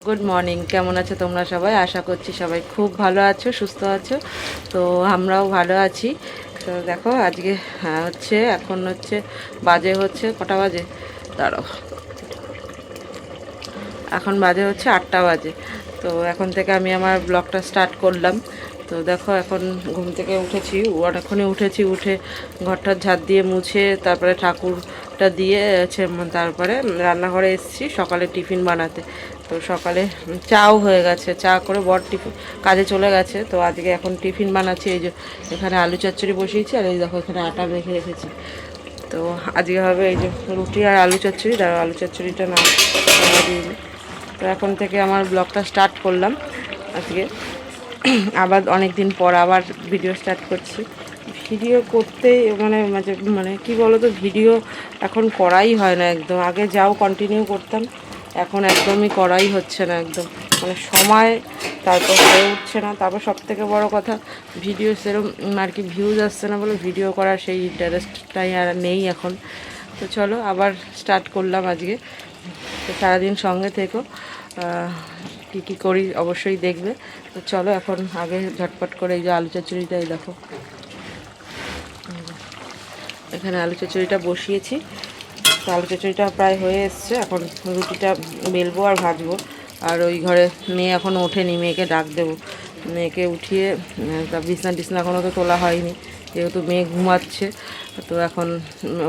Good morning, কেমন আছো তোমরা সবাই? আশা করছি সবাই খুব ভালো আছো, সুস্থ আছো। তো আমরাও ভালো আছি। তো দেখো আজকে এখন বাজে হচ্ছে কটা বাজে, দাঁড়াও, এখন বাজে হচ্ছে 8টা বাজে। তো এখন থেকে আমি আমার ব্লগটা স্টার্ট করলাম। তো দেখো এখন ঘুম থেকে উঠেছি, অনেকক্ষণে উঠেছি, উঠে ঘরটা ঝাড় দিয়ে মুছে তারপরে ঠাকুরটা দিয়ে তারপরে রান্নাঘরে এসেছি সকালে টিফিন বানাতে। তো সকালে চাও হয়ে গেছে, চা করে বর টিফিন কাজে চলে গেছে। তো আজকে এখন টিফিন বানাচ্ছি, এই যে এখানে আলু চচ্চড়ি বসিয়েছি, আর এই দেখো এখানে আটা মেখে রেখেছি। তো আজকে হবে এই যে রুটি আর আলু চচ্চড়ি, দাঁড়াও আলু চচ্চড়িটা না দিইনি। তো এখন থেকে আমার ব্লগটা স্টার্ট করলাম আজকে। আবার অনেক দিন পর আবার ভিডিও স্টার্ট করছি। ভিডিও করতে মানে মাঝে মানে কি বলো তো, ভিডিও এখন করাই হয় না একদম। আগে যাও কন্টিনিউ করতাম, এখন একদমই করাই হচ্ছে না একদম, মানে সময় তারপর হয়ে উঠছে না। তারপর সব থেকে বড়ো কথা, ভিডিও সেরকম আর কি ভিউজ আসছে না বলে ভিডিও করার সেই ইন্টারেস্টটাই আর নেই এখন। তো চলো আবার স্টার্ট করলাম আজকে। তো সারাদিন সঙ্গে থেকো, কী কী করি অবশ্যই দেখবে। তো চলো এখন আগে ঝটপট করে এই যে আলু চচ্চড়িটাই দেখো, এখানে আলু চচ্চড়িটা বসিয়েছি। তো আলু চচ্চড়িটা প্রায় হয়ে এসছে, এখন রুটিটা বেলবো আর ভাজবো। আর ওই ঘরে মেয়ে এখনও ওঠেনি, মেয়েকে ডাক দেবো। মেয়েকে উঠিয়ে তা বিছনা টিছনা এখনও তো তোলা হয়নি, যেহেতু মেয়ে ঘুমাচ্ছে। তো এখন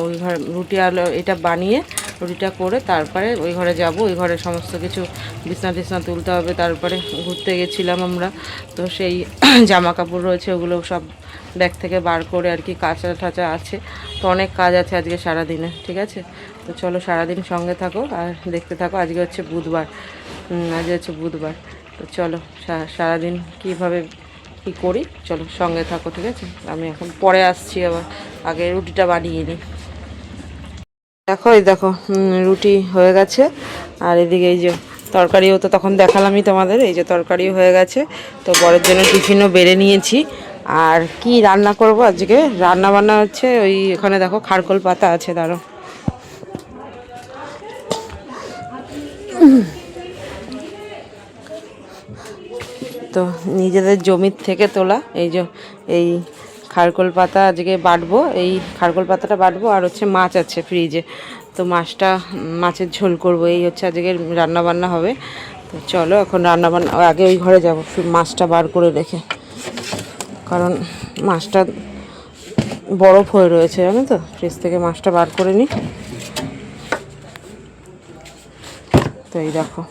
ওই ঘরে রুটি আর এটা বানিয়ে রুটিটা করে তারপরে ওই ঘরে যাব। ওই ঘরে সমস্ত কিছু বিছনা টিছনা তুলতে হবে। তারপরে ঘুরতে গেছিলাম আমরা, তো সেই জামা কাপড় রয়েছে, ওগুলো সব ব্যাগ থেকে বার করে আর কি কাঁচা টাচা আছে। তো অনেক কাজ আছে আজকে সারাদিনে, ঠিক আছে? তো চলো সারাদিন সঙ্গে থাকো আর দেখতে থাকো। আজকে হচ্ছে বুধবার, তো চলো সারাদিন কীভাবে কী করি চলো সঙ্গে থাকো, ঠিক আছে? আমি এখন পরে আসছি, আবার আগে রুটিটা বানিয়ে নিই। দেখো এই দেখো রুটি হয়ে গেছে, আর এদিকে এই যে তরকারিও তো তখন দেখালামই তোমাদের, এই যে তরকারিও হয়ে গেছে। তো বরের জন্য টিফিনও বেড়ে নিয়েছি। আর কি রান্না করব আজকে, রান্না বান্না হচ্ছে ওই এখানে দেখো খারকোল পাতা আছে, দাঁড়ো। তো নিজেদের জমির থেকে তোলা এই যে এই খারকোল পাতা আজকে বাটবো, এই খারকোল পাতাটা বাটবো। আর হচ্ছে মাছ আছে ফ্রিজে, তো মাছের ঝোল করব, এই হচ্ছে আজকে রান্না বান্না হবে। তো চলো এখন রান্না বান্না আগে ওই ঘরে যাবো, মাছটা বার করে রেখে, কারণ মাছটা বরফ হয়ে রয়েছে জানো তো, ফ্রিজ থেকে মাছটা বার করে নিই। তো এই দেখো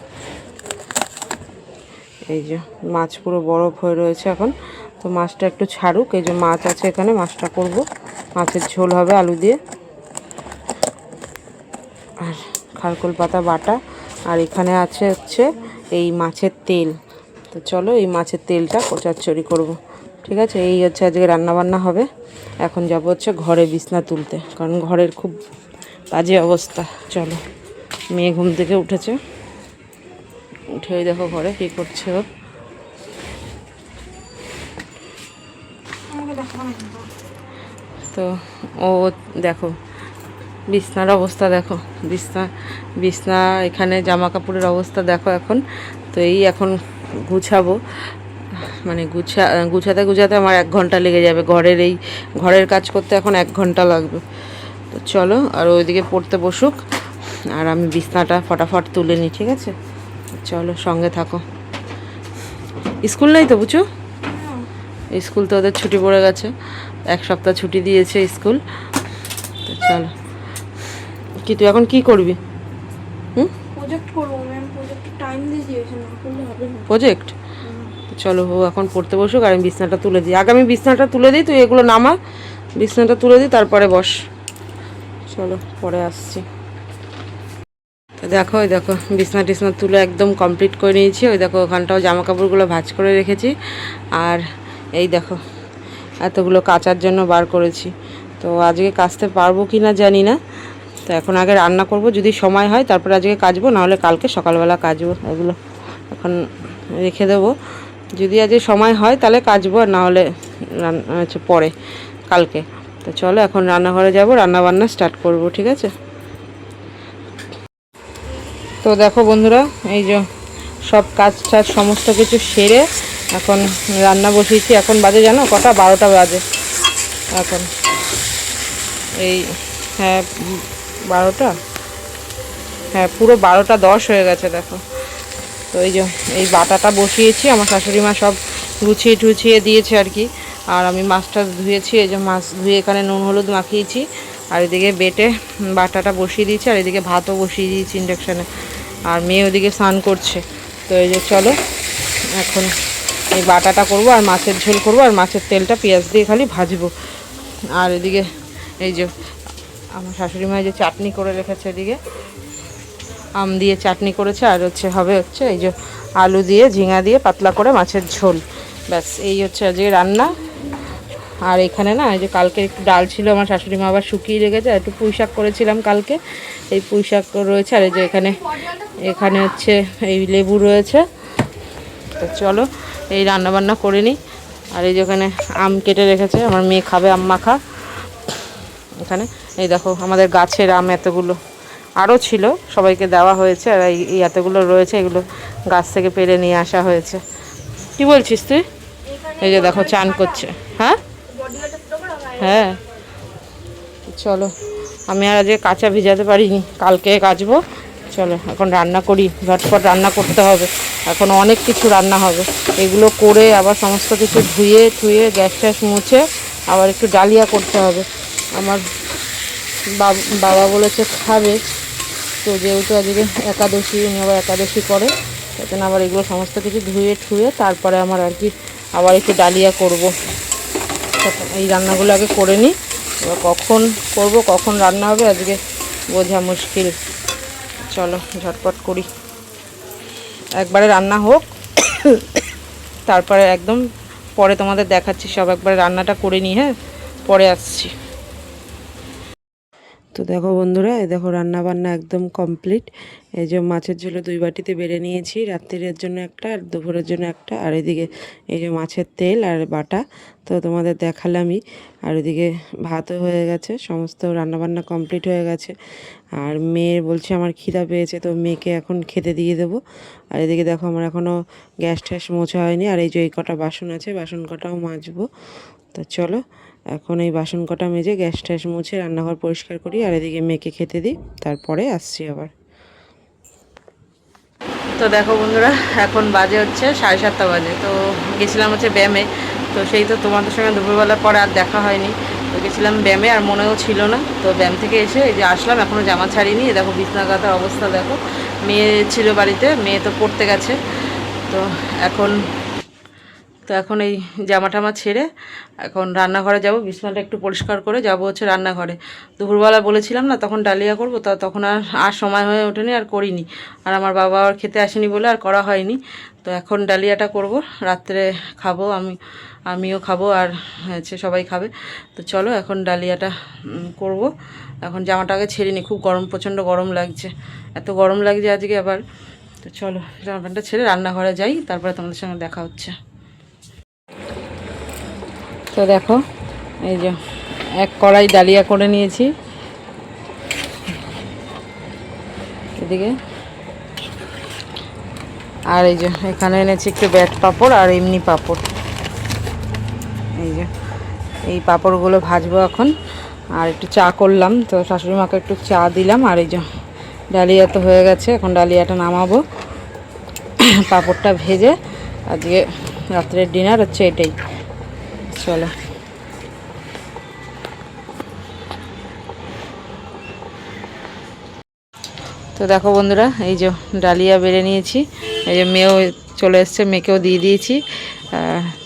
এই যে মাছ পুরো বরফ হয়ে রয়েছে এখন। তো মাছটা একটু ছাড়ুক, এই যে মাছ আছে এখানে, মাছটা করব, মাছের ঝোল হবে আলু দিয়ে। আর খারকোল পাতা বাটা, আর এখানে আছে হচ্ছে এই মাছের তেল। তো চলো এই মাছের তেলটা চচ্চড়ি করব, ঠিক আছে? এই হচ্ছে আজকে রান্নাবান্না হবে। এখন যাব হচ্ছে ঘরে বিছনা তুলতে, কারণ ঘরের খুব বাজে অবস্থা। চলো, মেয়ে ঘুম থেকে উঠেছে, উঠে ওই দেখো ঘরে কী করছে ও। তো ও দেখো বিছনার অবস্থা দেখো, বিছনা এখানে জামা কাপড়ের অবস্থা দেখো এখন। তো এই এখন গুছাবো, মানে গুছাতে গুছাতে আমার 1 ঘন্টা লেগে যাবে। ঘরের কাজ করতে এখন 1 ঘন্টা লাগবে। তো চলো, আর ওইদিকে পড়তে বসুক, আর আমি বিছনাটা ফটাফট তুলে নিই, ঠিক আছে? চলো সঙ্গে থাকো। স্কুল নেই তো বুঝো, স্কুল তো ওদের ছুটি পড়ে গেছে, 1 সপ্তাহ ছুটি দিয়েছে স্কুল। তো চলো, কি তুই এখন কি করবি? প্রজেক্ট করব ম্যাম, প্রজেক্টে টাইম দিয়ে দিয়েছে, না করলে হবে না প্রজেক্ট? চলো ও এখন পড়তে বসুক, আর আমি বিছনাটা তুলে দিই। আগে আমি বিছনাটা তুলে দিই, তুই এগুলো নামা, বিছনাটা তুলে দিই তারপরে বস। চলো পরে আসছি। তো দেখো ওই দেখো বিছনা টিছনা তুলে একদম কমপ্লিট করে নিয়েছি। ওই দেখো ওখানটাও জামা কাপড়গুলো ভাঁজ করে রেখেছি। আর এই দেখো এতগুলো কাচার জন্য বার করেছি। তো আজকে কাচতে পারবো কি না জানি না। তো এখন আগে রান্না করব, যদি সময় হয় তারপরে আজকে কাচবো, নাহলে কালকে সকালবেলা কাচবো। এগুলো এখন রেখে দেবো, যদি আজকে সময় হয় তাহলে কাচবো, আর নাহলে পরে কালকে। তো চলো এখন রান্নাঘরে যাব, রান্নাবান্না স্টার্ট করব, ঠিক আছে? তো দেখো বন্ধুরা, এই যে সব কাজ টাজ সমস্ত কিছু সেরে এখন রান্না বসিয়েছি। এখন বাজে জানো কটা? 12টা বাজে এখন। এই হ্যাঁ 12টা, হ্যাঁ পুরো 12টা 10 হয়ে গেছে দেখো। তো এই যে এই বাটাটা বসিয়েছি, আমার শাশুড়ি মা সব গুছিয়ে টুছিয়ে দিয়েছে আর কি। আর আমি মাছটা ধুয়েছি, এই যে মাছ ধুয়ে এখানে নুন হলুদ মাখিয়েছি। আর এদিকে বেটে বাটাটা বসিয়ে দিয়েছি, আর এদিকে ভাতও বসিয়ে দিয়েছি ইন্ডাকশানে। আর মেয়ে ওদিকে স্নান করছে। তো এই যে চলো এখন এই বাটাটা করব, আর মাছের ঝোল করব, আর মাছের তেলটা পেঁয়াজ দিয়ে খালি ভাজবো। আর এদিকে এই যে আমার শাশুড়ি মা যে চাটনি করে রেখেছে, এদিকে আম দিয়ে চাটনি করেছে। আর হবে এই যে আলু দিয়ে ঝিঙা দিয়ে পাতলা করে মাছের ঝোল। ব্যাস এই হচ্ছে আজকে রান্না। আর এখানে না এই যে কালকে একটু ডাল ছিল, আমার শাশুড়ি মা আবার শুকিয়ে রেখেছে। একটু পুঁই শাক করেছিলাম কালকে, এই পুঁই শাক রয়েছে। আর এই যে এখানে হচ্ছে এই লেবু রয়েছে। তো চলো এই রান্নাবান্না করে নিই। আর এই যে ওখানে আম কেটে রেখেছে, আমার মেয়ে খাবে আম মাখা। এখানে এই দেখো আমাদের গাছের আম এতগুলো, আরও ছিল, সবাইকে দেওয়া হয়েছে। আর এই এতগুলো রয়েছে, এগুলো গাছ থেকে পেরে নিয়ে আসা হয়েছে। কি বলছিস তুই? এই যে দেখো চান করছে। হ্যাঁ হ্যাঁ চলো, আমি আর আজকে কাঁচা ভিজাতে পারিনি, কালকে কাচবো। চলো এখন রান্না করি, ঝটপট রান্না করতে হবে। এখন অনেক কিছু রান্না হবে, এগুলো করে আবার সমস্ত কিছু ধুয়ে টুয়ে গ্যাস ট্যাস মুছে আবার একটু ডালিয়া করতে হবে। আমার বাবা বলেছে খাবে, তো যেহেতু আজকে একাদশী, উনি আবার একাদশী করে, সেখানে আবার এগুলো সমস্ত কিছু ধুয়ে ঠুয়ে তারপরে আমার আর কি আবার একটু ডালিয়া করব। এই রান্নাগুলো আগে করে নিই, এবার কখন করব কখন রান্না হবে আজকে বোঝা মুশকিল। চলো ঝটপট করি, একবারে রান্না হোক, তারপরে একদম পরে তোমাদের দেখাচ্ছি সব। একবারে রান্নাটা করে নিই, হ্যাঁ পরে আসছি। তো দেখো বন্ধুরা, এই দেখো রান্না বান্না একদম কমপ্লিট। এই যে মাছের ঝোলে 2 বাটিতে বেড়ে নিয়েছি, রাত্রির জন্য একটা আর দুপুরের জন্য একটা। আর এদিকে এই যে মাছের তেল আর বাটা তো তোমাদের দেখালামই। আর এদিকে ভাতও হয়ে গেছে, সমস্ত রান্নাবান্না কমপ্লিট হয়ে গেছে। আর মেয়ে বলছে আমার খিদা পেয়েছে, তো মেয়েকে এখন খেতে দিয়ে দেবো। আর এদিকে দেখো আমার এখনও গ্যাস ট্যাস মোছা হয়নি। আর এই যে এই কটা বাসন আছে, বাসন কটাও মাজবো। তো চলো এখন এই বাসন কটা মেজে গ্যাস ট্যাস মুছে রান্নাঘর পরিষ্কার করি। আর এদিকে মেয়েকে খেতে দিই, তারপরে আসছি আবার। তো দেখো বন্ধুরা, এখন বাজে হচ্ছে 7:30 বাজে। তো গেছিলাম হচ্ছে ব্যায়ামে। তো সেই তো তোমাদের সঙ্গে দুপুরবেলা পরে আর দেখা হয়নি। তো গেছিলাম ব্যায়ামে, আর মনেও ছিল না। তো ব্যায়াম থেকে এসে এই যে আসলাম, এখনও জামা ছাড়িনি। দেখো বিছনা কাঁথার অবস্থা দেখো, মেয়ে ছিল বাড়িতে, মেয়ে তো পড়তে গেছে। তো এখন এই জামা টামা ছেড়ে এখন রান্নাঘরে যাব, বিছানাটা একটু পরিষ্কার করে যাব হচ্ছে রান্নাঘরে। দুপুরবেলা বলেছিলাম না তখন ডালিয়া করব, তা তখন আর সময় হয়ে ওঠেনি, আর করিনি। আর আমার বাবা আর খেতে আসেনি বলে আর করা হয়নি। তো এখন ডালিয়াটা করব, রাত্রে খাবো, আমিও খাবো, আর হচ্ছে সবাই খাবে। তো চলো এখন ডালিয়াটা করব। এখন জামাটাকে ছেড়ে নিই, খুব গরম, প্রচণ্ড গরম লাগছে, এত গরম লাগছে আজকে আবার। তো চলো জামা প্যান্টটা ছেড়ে রান্নাঘরে যাই, তারপরে তোমাদের সঙ্গে দেখা হচ্ছে। তো দেখো এই যে এক কড়াই ডালিয়া করে নিয়েছি, এদিকে। আর এই যে এখানে এনেছি একটু ব্যাট পাঁপড় আর এমনি পাঁপড়। এই যে এই পাঁপড়গুলো ভাজবো এখন। আর একটু চা করলাম, তো শাশুড়ি মাকে একটু চা দিলাম। আর এই যে ডালিয়া তো হয়ে গেছে, এখন ডালিয়াটা নামাবো। পাঁপড়টা ভেজে আজকে রাত্রের ডিনার হচ্ছে এটাই। চলো তো দেখো বন্ধুরা, এই যে ডালিয়া বেড়ে নিয়েছি, এই যে মেয়েও চলে এসছে, মেয়েকেও দিয়ে দিয়েছি।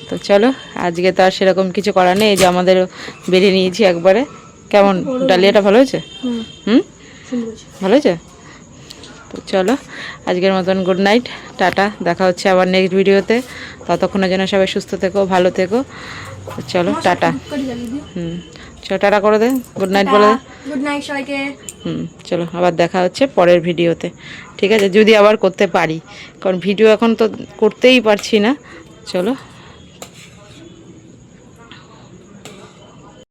তো চলো আজকে তো আর সেরকম কিছু করার নেই, এই যে আমাদেরও বেড়ে নিয়েছি একবারে। কেমন ডালিয়াটা ভালো হয়েছে? ভালো হয়েছে। তো চলো আজকের মতন গুড নাইট, টাটা, দেখা হচ্ছে আবার নেক্সট ভিডিওতে। ততক্ষণের জন্য সবাই সুস্থ থেকো, ভালো থেকো। চলো টাটা। চলো টাটা করে দে, গুড নাইট বলে দে। গুড নাইট সবাইকে। চলো আবার দেখা হচ্ছে পরের ভিডিওতে, ঠিক আছে, যদি আবার করতে পারি, কারণ ভিডিও এখন তো করতেই পারছি না। চলো।